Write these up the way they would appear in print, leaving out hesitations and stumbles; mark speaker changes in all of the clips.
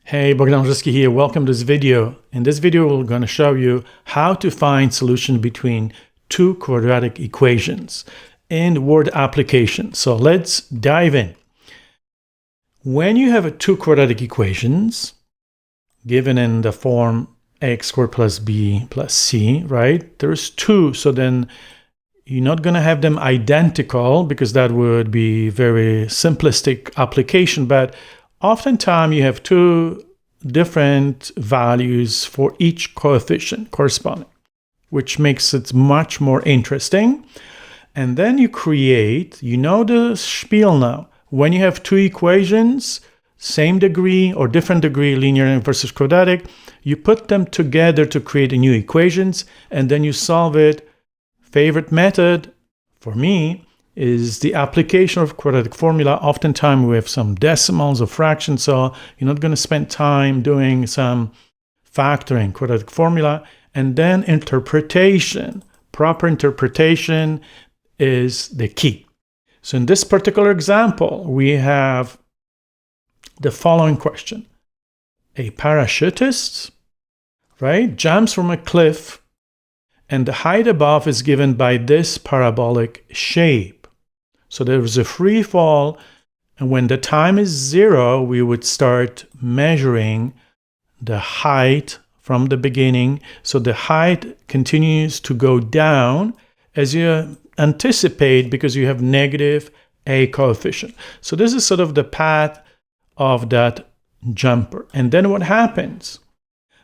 Speaker 1: Hey, Bogdan here. Welcome to this video. In this video, we're going to show you how to find solution between two quadratic equations in word application. So let's dive in. When you have two quadratic equations given in the form x squared plus b plus c, right? There's two, so then you're not going to have them identical because that would be very simplistic application, but oftentimes you have two different values for each coefficient corresponding, which makes it much more interesting. And then you create, you know the spiel now. When you have two equations, same degree or different degree, linear versus quadratic, you put them together to create a new equations, and then you solve it. Favorite method for me is the application of quadratic formula. Oftentimes we have some decimals or fractions, so you're not going to spend time doing some factoring quadratic formula. And then interpretation, proper interpretation is the key. So in this particular example, we have the following question. A parachutist, right, jumps from a cliff, and the height above is given by this parabolic shape. So there is a free fall, and when the time is 0, we would start measuring the height from the beginning. So the height continues to go down as you anticipate because you have negative a coefficient. So this is sort of the path of that jumper. And then what happens?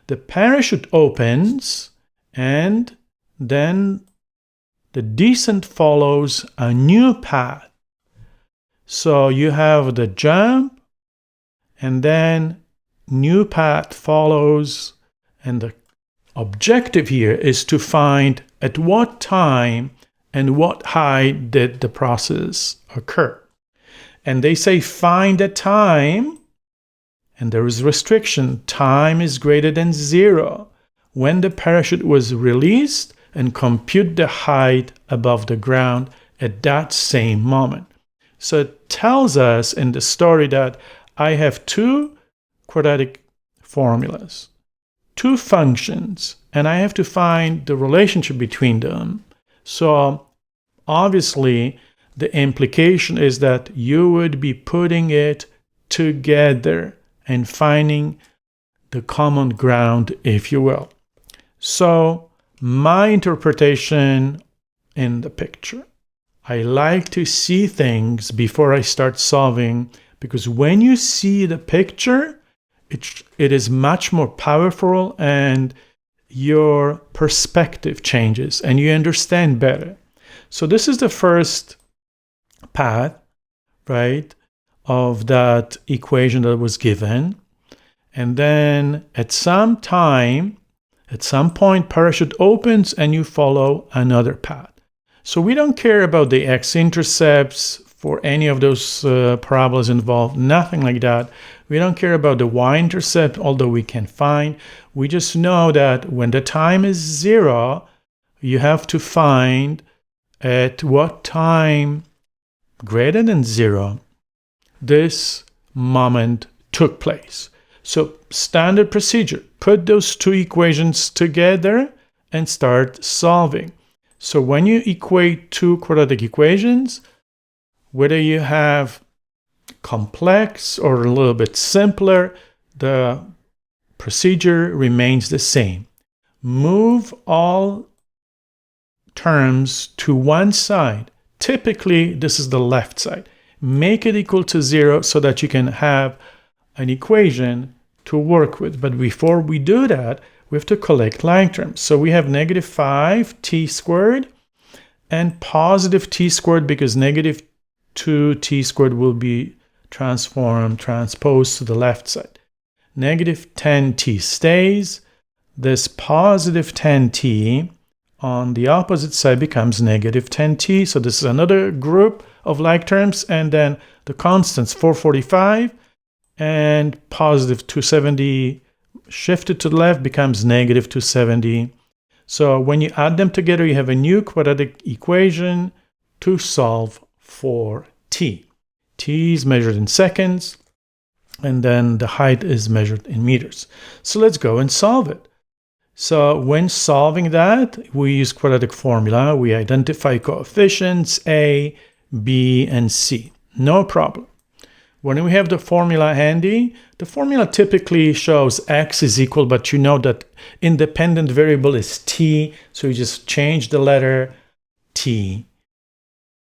Speaker 1: The parachute opens, and then the descent follows a new path. So you have the jump, and then new path follows, and the objective here is to find at what time and what height did the process occur. And they say find a time, and there is restriction. Time is greater than 0 when the parachute was released, and compute the height above the ground at that same moment. So it tells us in the story that I have two quadratic formulas, two functions, and I have to find the relationship between them. So obviously, the implication is that you would be putting it together and finding the common ground, if you will. So my interpretation in the picture. I like to see things before I start solving, because when you see the picture, it is much more powerful and your perspective changes and you understand better. So this is the first path, right, of that equation that was given. And then at some point, parachute opens and you follow another path. So we don't care about the x-intercepts for any of those parabolas involved, nothing like that. We don't care about the y-intercept, although we can find. We just know that when the time is 0, you have to find at what time greater than 0 this moment took place. So standard procedure, put those two equations together and start solving. So when you equate two quadratic equations, whether you have complex or a little bit simpler, the procedure remains the same. Move all terms to one side. Typically, this is the left side. Make it equal to 0 so that you can have an equation to work with. But before we do that, we have to collect like terms. So we have negative 5t squared and positive t squared, because negative 2t squared will be transposed to the left side. Negative 10t stays. This positive 10t on the opposite side becomes negative 10t. So this is another group of like terms. And then the constants 445 and positive 270 shifted to the left becomes negative 270. So when you add them together, you have a new quadratic equation to solve for t. T is measured in seconds. and then the height is measured in meters. So let's go and solve it. So when solving that, we use quadratic formula. We identify coefficients A, B, and C. No problem. When we have the formula handy, the formula typically shows x is equal, but you know that independent variable is t, so you just change the letter t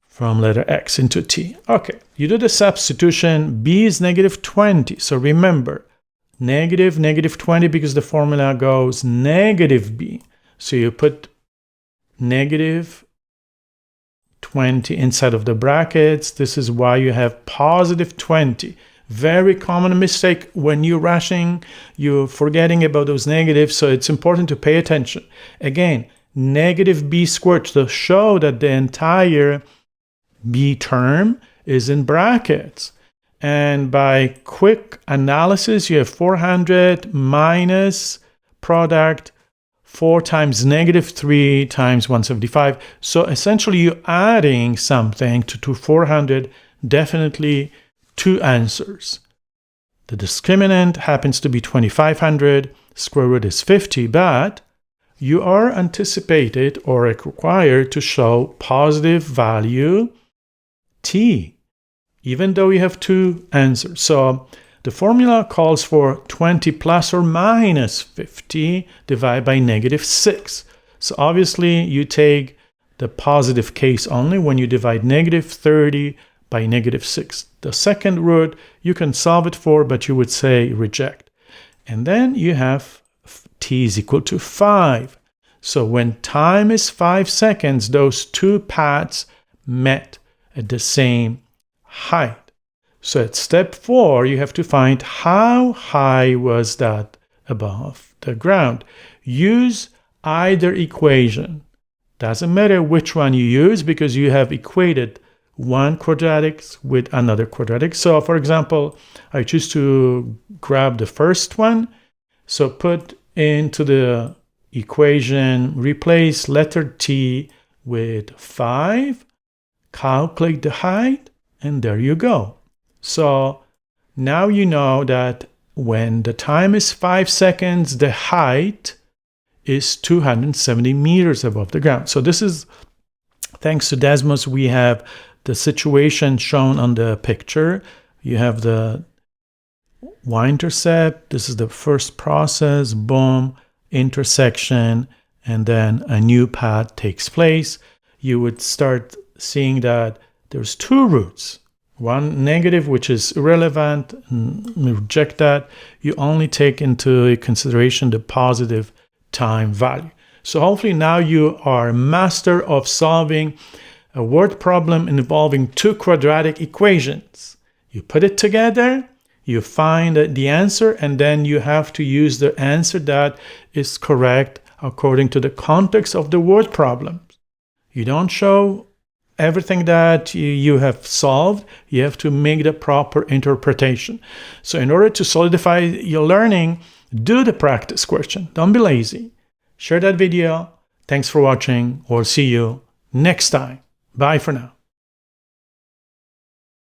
Speaker 1: from letter x into t. Okay, you do the substitution. B is negative 20. So remember, negative 20 because the formula goes negative b. So you put negative 20 inside of the brackets. This is why you have positive 20. Very common mistake when you're rushing, you're forgetting about those negatives, so it's important to pay attention. Again, negative b squared to show that the entire b term is in brackets. And by quick analysis, you have 400 minus product 4 times negative 3 times 175. So essentially you're adding something to 400, definitely 2 answers. The discriminant happens to be 2500, square root is 50, but you are anticipated or required to show positive value t, even though you have 2 answers. So the formula calls for 20 plus or minus 50 divided by negative 6. So obviously you take the positive case only when you divide negative 30 by negative 6. The second root you can solve it for, but you would say reject. And then you have t is equal to 5. So when time is 5 seconds, those 2 paths met at the same height. So at step 4, you have to find how high was that above the ground. Use either equation. Doesn't matter which one you use because you have equated one quadratic with another quadratic. So for example, I choose to grab the first one. So put into the equation, replace letter t with 5, calculate the height, and there you go. So now you know that when the time is 5 seconds, the height is 270 meters above the ground. So this is, thanks to Desmos, we have the situation shown on the picture. You have the y-intercept. This is the first process, boom, intersection, and then a new path takes place. You would start seeing that there's 2 roots. One negative, which is irrelevant, reject that. You only take into consideration the positive time value. So hopefully now you are a master of solving a word problem involving 2 quadratic equations. You put it together, you find the answer, and then you have to use the answer that is correct according to the context of the word problem. You don't show everything that you have solved, you have to make the proper interpretation. So in order to solidify your learning, do the practice question. Don't be lazy. Share that video. Thanks for watching, or see you next time. Bye for now.